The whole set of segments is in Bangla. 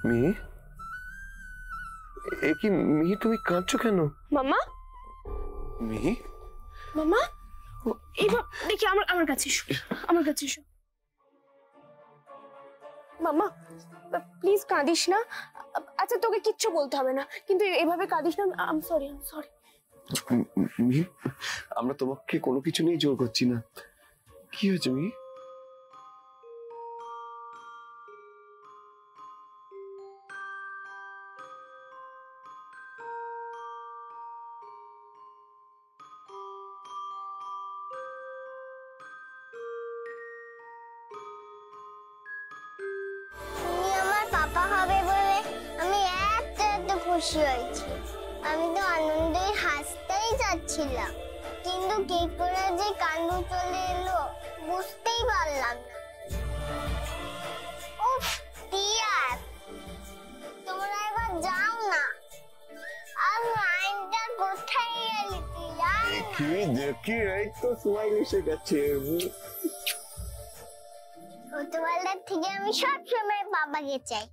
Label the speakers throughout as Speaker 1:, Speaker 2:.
Speaker 1: মিহি, এ কি মিহি, তুমি কাঁদছো কেন?
Speaker 2: মামা,
Speaker 1: মিহি,
Speaker 2: মামা, এবার দেখি আমার কাছে এসো, আমার কাছে এসো। মামা প্লিজ কাঁদিস না। আচ্ছা তোকে কিচ্ছু বলতে হবে না, কিন্তু এভাবে কাঁদিস না। I sorry.
Speaker 1: মিহি, আমরা তোমাকে কোনো কিছু নিয়ে জোর করছি না। কি হয়েছে মিহি?
Speaker 3: পাপা হবে বলে আমি এত খুশি হয়েছি। আমি তো আনন্দে হাসতেই যাচ্ছিলাম, কিন্তু কি করে যে কান্দ চলে এলো বুঝতেই পারলাম না। উফ টিয়ার, তোমরা এবার যাও না। আর লাইনটা কোথায় গেলি তুই?
Speaker 1: দেখি এই তো সময় এসে গেছে।
Speaker 3: ছোটবেলার থেকে আমি সব সময় বাবাকে চাই।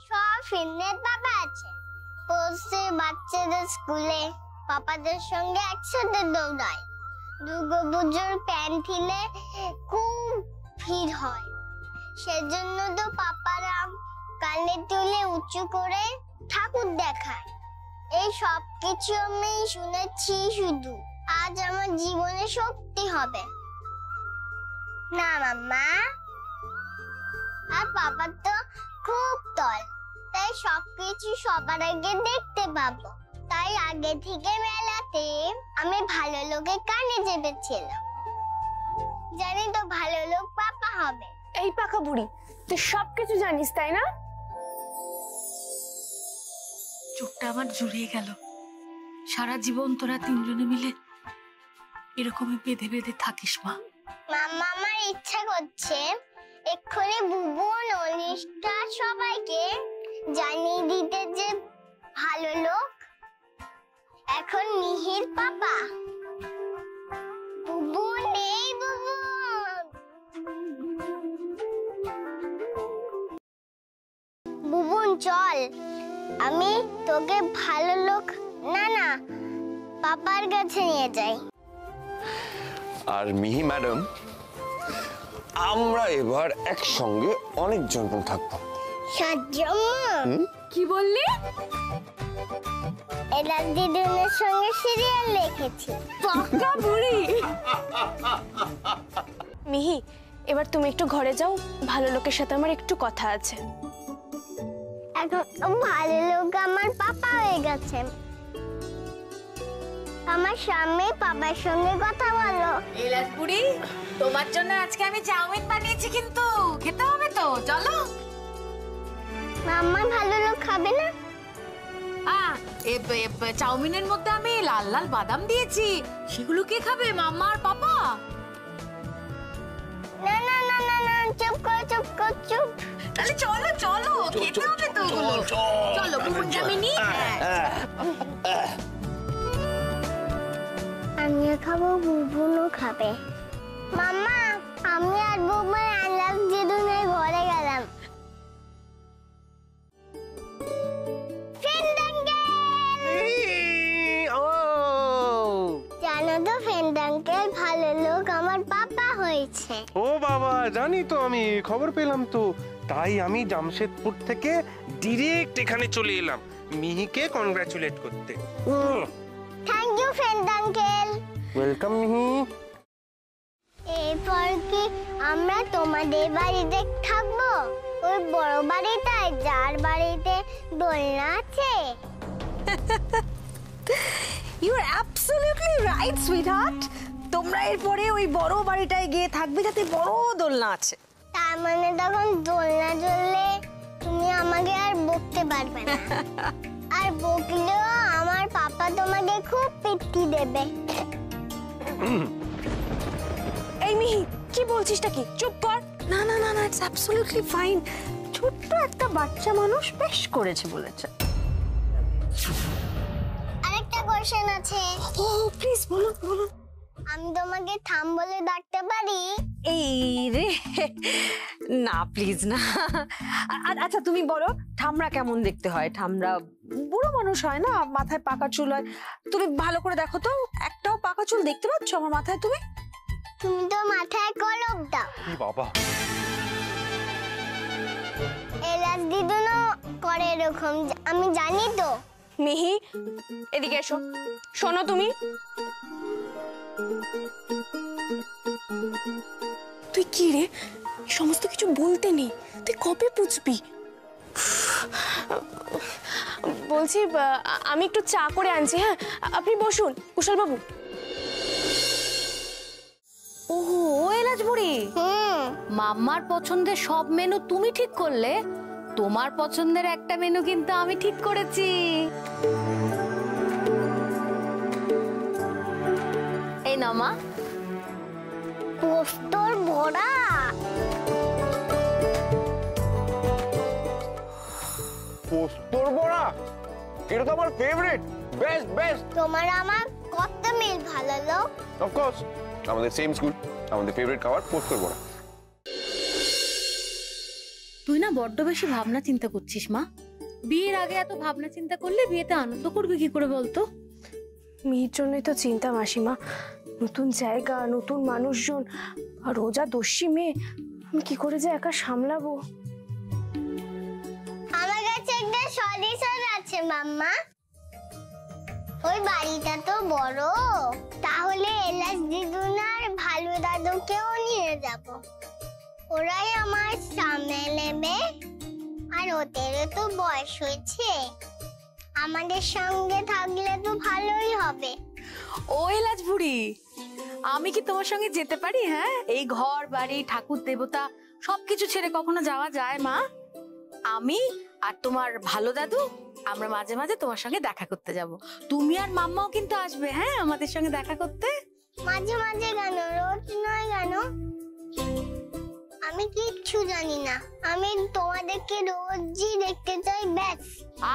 Speaker 3: সব ফিল্মের বাবা আছে। পড়ছে বাচ্চাদের স্কুলে পাপাদের সঙ্গে একসাথে দৌড়ায়। দুর্গাপুজোর প্যান্টিলে খুব ভিড় হয়, সেজন্য তো পাপারা কানে তুলে উঁচু করে ঠাকুর দেখায়। এই সব কিছু আমি শুনেছি শুধু। আজ আমার জীবনে সত্যি হবে না মাম্মা। আর বাবা তো খুব তল, তাই সবকিছু সবার আগে দেখতে পাবো। তাই আগে থেকে মেলাতে আমি ভালো লোকের কানে চেপেছিলাম। জানি তো ভালো লোক পাপা হবে।
Speaker 2: এই পাকা বুড়ি, তুই সবকিছু জানিস তাই না?
Speaker 4: চোখটা আমার জুড়িয়ে গেল। সারা জীবন তোরা তিনজনে মিলে এরকমই বেঁধে বেঁধে থাকিস মা।
Speaker 3: মাম্মা আমার ইচ্ছা করছে এক্ষুনি বুবু অনিষ্টা সবাইকে জানিয়ে দিতে যে ভালো লোক এখন মিহির পাপা। বুবু নেই, বুবু বুবুন চল, আমি তোকে ভালো লোক না পাপার কাছে নিয়ে যাই।
Speaker 1: আর মিহি ম্যাডাম, আমরা এবার একসঙ্গে অনেক জন্ম থাকবো।
Speaker 2: কি বললি?
Speaker 3: এরা দিদুনের সঙ্গে সিরিয়াল লিখেছি।
Speaker 2: পাকা বুড়ি। মিহি, এবার তুমি একটু ঘরে যাও, ভালো লোকের সাথে আমার একটু কথা আছে।
Speaker 3: এখন ভালো লোক আমার পাপা হয়ে গেছে। আমার সামনে পাপার সঙ্গে কথা বলো।
Speaker 4: এলাচ বুড়ি, তোমার জন্য আজকে আমি চাউমিন বানিয়েছি, কিন্তু খেতে হবে তো, চলো।
Speaker 3: মাম্মা ভালো লোক খাবে না?
Speaker 4: চাউমিনের মধ্যে আমি লাল লাল বাদাম দিয়েছি, সেগুলো কে খাবে, মাম্মা আর পাপা?
Speaker 3: না না না না না, চুপ কর চুপ।
Speaker 4: তাহলে চলো চলো, খেতে হবে তো ওগুলো। চলো বুবুনকে আমি নিই।
Speaker 3: আমিও খাবো, বুবুনও খাবে। মাম্মা, আমি আর বুবু আনলাম দিদুনের ঘরে গেলাম। জানো তো ফ্রেন্ড আঙ্কেল, ভালো লোক আমার পাপা হয়েছে।
Speaker 5: ও বাবা, জানি তো, আমি খবর পেলাম তো, তাই আমি জামশেদপুর থেকে ডিরেক্ট এখানে চলে এলাম মিহিকে কনগ্রাচুলেট করতে।
Speaker 3: Thank you friend uncle.
Speaker 5: Welcome Mihi.
Speaker 3: এরপর কি আমরা তোমাদের বাড়িতে থাকবো? ওই বড় বাড়িটায় যার বাড়িতে দোলনা আছে?
Speaker 4: You are absolutely right sweetheart. তোমরা এরপরে ওই বড় বাড়িটায় গিয়ে থাকবে, যাতে বড় দোলনা আছে।
Speaker 3: তার মানে তখন দোলনা চললে তুমি আমাকে আর বকতে পারবে না। আর বকলেও আমার পাপা তোমাকে খুব পিটি দেবে।
Speaker 2: এই মিহি, কি বলছিসটা কি? চুপ কর।
Speaker 4: না না না না, ইটস অ্যাবসলিউটলি ফাইন। ছোট্ট একটা বাচ্চা মানুষ বেশ করেছে বলেছে।
Speaker 3: আরেকটা কোশ্চেন আছে।
Speaker 4: ও প্লিজ বলুন বলুন।
Speaker 3: আমি তোমাকে থাম বলে ডাকতে পারি?
Speaker 6: এই রে, না প্লিজ না। আচ্ছা তুমি বলো ঠামরা কেমন দেখতে হয়? ঠামরা বুড়ো মানুষ হয় না, মাথায় পাকা চুল হয়। তুমি ভালো করে দেখো তো, একটাও পাকা চুল দেখতে পাচ্ছ আমার মাথায় তুমি?
Speaker 3: তুমি তো মাথায় কলম দাও।
Speaker 1: বাবা,
Speaker 3: এলাচ দিদুনও করে এরকম, আমি জানি তো।
Speaker 2: মিহি এদিকে এসো, শোনো তুমি। তুই কি রে, সমস্ত কিছু বলতে নেই, তুই কবে বুঝবি? বলছি আমি একটু চা করে আনছি। হ্যাঁ আপনি বসুন কুশল বাবু।
Speaker 6: ওহো, ও এলাচ বুড়ি, মাম্মার পছন্দের সব মেনু তুমি ঠিক করলে, তোমার পছন্দের একটা মেনু কিন্তু আমি ঠিক করেছি। এই নাও মা।
Speaker 3: পোস্তর বড়া।
Speaker 1: পোস্তর বড়া, এটা তো আমার ফেভারিট, বেস্ট বেস্ট।
Speaker 3: তোমার আমার কত মিল ভালো লোক।
Speaker 1: অফকোর্স, আমাদের সেম স্কুল, আমাদের ফেভারিট খাবার পোস্তর বড়া।
Speaker 4: তুই না বড্ড বেশি ভাবনা চিন্তা করছিস মা। বিয়ের আগে এত ভাবনা চিন্তা করলে বিয়েতে আনন্দ করবি কি করে বলতো?
Speaker 2: মিহির জন্যই তো চিন্তা মাসিমা, নতুন জায়গা, নতুন মানুষজন, আর রোজা দস্যি মেয়ে, আমি কি করে যে একা সামলাবো।
Speaker 3: আমার কাছে একটা সলিউশন আছে মাম্মা। ওই বাড়িটা তো বড়, তাহলে এলাচ দিদুনার ভালো দাদুকেও নিয়ে যাব, ওরাই আমার সামনে নেবে। আর ওদেরও তো বয়স হয়েছে, আমাদের সঙ্গে থাকলে তো ভালোই হবে।
Speaker 4: ও এলাচ বুড়ি, আমি কি তোমার সঙ্গে যেতে পারি? হ্যাঁ, এই ঘর বাড়ি ঠাকুর দেবতা সবকিছু ছেড়ে কখনো যাওয়া যায় মা? আমি আর তোমার ভালো দাদু আমরা মাঝে মাঝে তোমার সঙ্গে দেখা করতে যাব। তুমি আর মাম্মাও কিন্তু আসবে, হ্যাঁ, আমাদের সঙ্গে দেখা করতে।
Speaker 3: মাঝে মাঝে কেন, রোজ নয় কেন? আমি কিচ্ছু জানি না, আমি তোমাদেরকে রোজই দেখতে চাই, ব্যাস।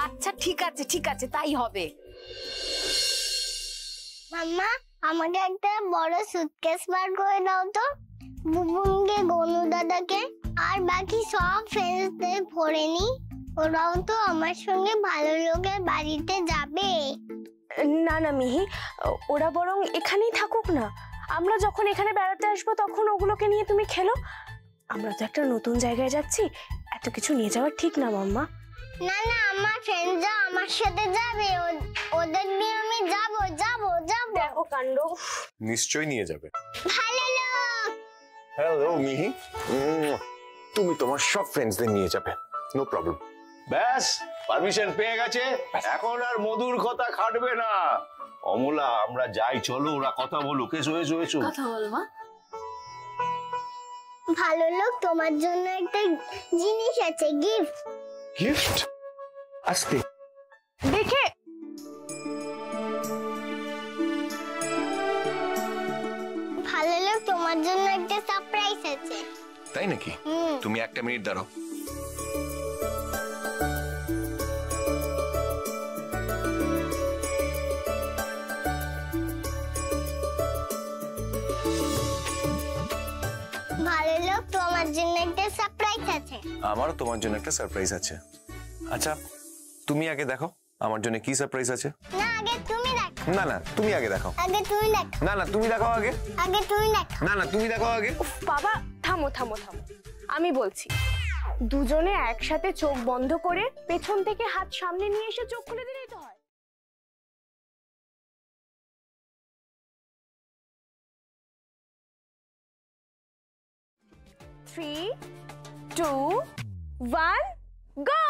Speaker 4: আচ্ছা ঠিক আছে, ঠিক আছে, তাই হবে।
Speaker 3: মাম্মা, আমাকে একটা বড় সুটকেস বার করে দাও তো, বুবুনকে, গনু দাদাকে আর বাকি সব ফ্রেন্ডসদের ভরে নি। ওরাও তো আমার সঙ্গে ভালো লোকের বাড়িতে যাবে।
Speaker 2: না না মিহি, ওরা বরং এখানেই থাকুক না। আমরা যখন এখানে বেড়াতে আসবো তখন ওগুলোকে নিয়ে তুমি খেলো। আমরা তো একটা নতুন জায়গায় যাচ্ছি, এত কিছু নিয়ে যাওয়া ঠিক না মাম্মা।
Speaker 3: না না, আমার ফ্রেন্ডরা আমার সাথে যাবে, ওদের নিয়ে আমি যাব যাব যাব।
Speaker 2: দেখো কাণ্ড।
Speaker 1: নিশ্চয়ই নিয়ে যাবে।
Speaker 3: ভালো লোক।
Speaker 1: হ্যালো মিহি, তুমি তোমার সব ফ্রেন্ডসদের নিয়ে যাবে, নো প্রবলেম।
Speaker 7: ব্যাস, পারমিশন পেয়ে গেছে, এখন আর মধুর কথা খাটবে না। অমলা, আমরা যাই, চলো, ওরা কথা বলুক। এসো এসো এসো।
Speaker 4: কথা বল মা।
Speaker 3: ভালো লোক, তোমার জন্য একটা জিনিস আছে, গিফট।
Speaker 1: গিফট? আস্তে।
Speaker 2: দেখে
Speaker 3: ভালো লোক, তোমার জন্য একটা সারপ্রাইজ আছে।
Speaker 1: তাই নাকি? তুমি একটা মিনিট দাঁড়াও।
Speaker 3: ভালো লোক, তোমার জন্য একটা সারপ্রাইজ আছে।
Speaker 1: আমারও তোমার জন্য একটা সারপ্রাইজ আছে। আচ্ছা, তুমি আগে দেখো আমার জন্য কি সারপ্রাইজ আছে।
Speaker 3: না, আগে তুমি দেখো।
Speaker 1: না না, তুমি আগে দেখাও।
Speaker 3: আগে তুমি দেখো।
Speaker 1: না না, তুমি দেখাও আগে।
Speaker 3: আগে তুমি দেখো।
Speaker 1: না না, তুমি দেখাও আগে।
Speaker 2: বাবা, থামো থামো থামো, আমি বলছি। দুজনে একসাথে চোখ বন্ধ করে পেছন থেকে হাত সামনে নিয়ে এসে চোখ খুলে দিলেই তো হয়। 3, 2, 1, go!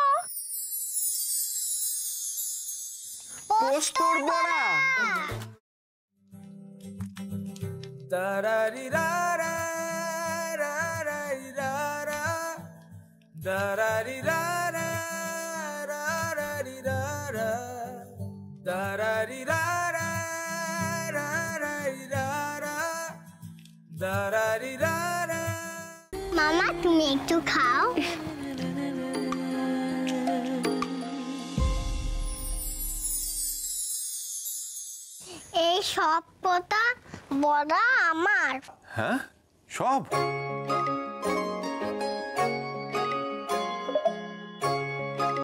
Speaker 1: পোস্তর বড়া।
Speaker 3: মামা, তুমি একটু খাও। এই সব পোতা বড়া আমার।
Speaker 1: হ্যাঁ,
Speaker 8: সব